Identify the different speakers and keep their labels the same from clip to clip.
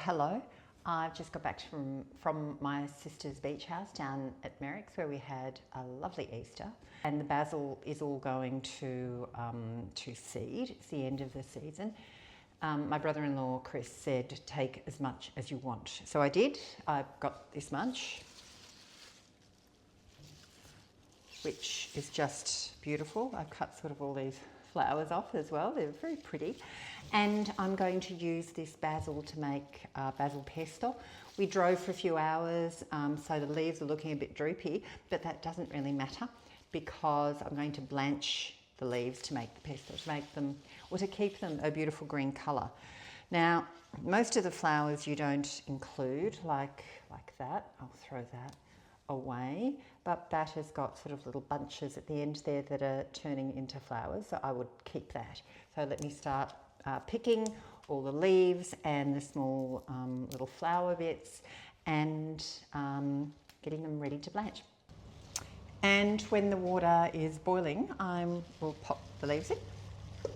Speaker 1: Hello, I've just got back from my sister's beach house down at Merrick's where we had a lovely Easter, and the basil is all going to seed. It's the end of the season. My brother-in-law Chris said take as much as you want, so I did. I've got this much, which is just beautiful. I've cut sort of all these flowers off as well. They're very pretty. And I'm going to use this basil to make basil pesto. We drove for a few hours, so the leaves are looking a bit droopy, but that doesn't really matter because I'm going to blanch the leaves to make the pesto, to make them, or to keep them a beautiful green colour. Now, most of the flowers you don't include, like that. I'll throw that away, but that has got sort of little bunches at the end there that are turning into flowers, so I would keep that. So let me start picking all the leaves and the small little flower bits and getting them ready to blanch. And when the water is boiling, I will pop the leaves in. As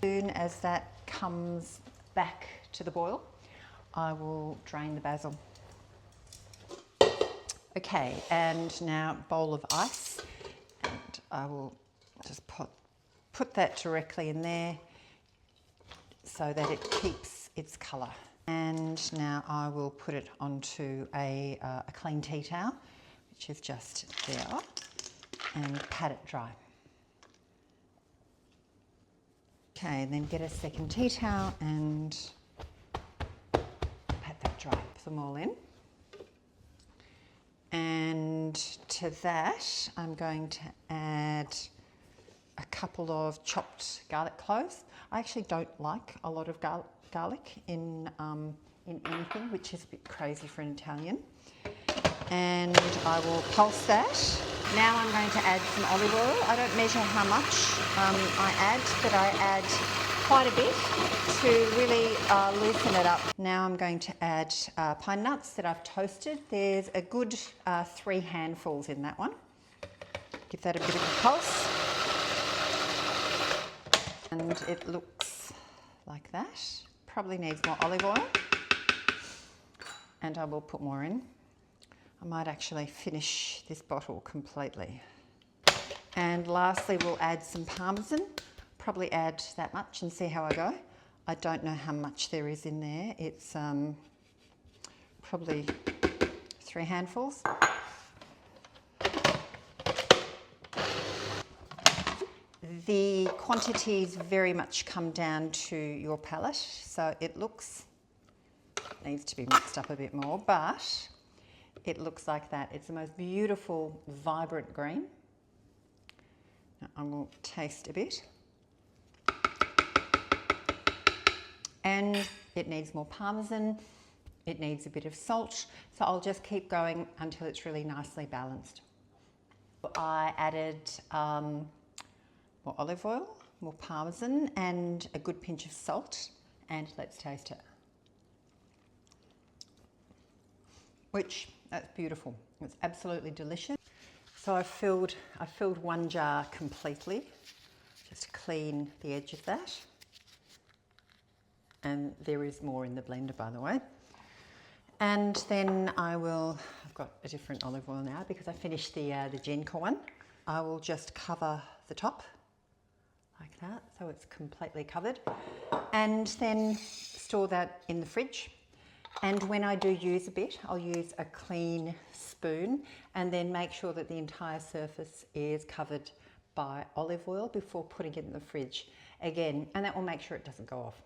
Speaker 1: soon as that comes back to the boil, I will drain the basil. Okay, and now bowl of ice, and I will just put that directly in there so that it keeps its colour. And now I will put it onto a clean tea towel, which is just there, and pat it dry. Okay, and then get a second tea towel and pat that dry. Put them all in. And to that, I'm going to add a couple of chopped garlic cloves. I actually don't like a lot of garlic in anything, which is a bit crazy for an Italian. And I will pulse that. Now I'm going to add some olive oil. I don't measure how much I add, but I add quite a bit to really loosen it up. Now I'm going to add pine nuts that I've toasted. There's a good 3 handfuls in that one. Give that a bit of a pulse. And it looks like that. Probably needs more olive oil. And I will put more in. I might actually finish this bottle completely. And lastly, we'll add some parmesan. Probably add that much and see how I go. I don't know how much there is in there. It's probably 3 handfuls. The quantities very much come down to your palate, so it needs to be mixed up a bit more, but it looks like that. It's the most beautiful, vibrant green. Now I will taste a bit. And it needs more parmesan, it needs a bit of salt, so I'll just keep going until it's really nicely balanced. I added more olive oil, more parmesan, and a good pinch of salt, and let's taste it. That's beautiful. It's absolutely delicious. So I filled 1 jar completely, just to clean the edge of that. And there is more in the blender, by the way. And then I've got a different olive oil now because I finished the Genca one. I will just cover the top like that, so it's completely covered. And then store that in the fridge. And when I do use a bit, I'll use a clean spoon and then make sure that the entire surface is covered by olive oil before putting it in the fridge again, and that will make sure it doesn't go off.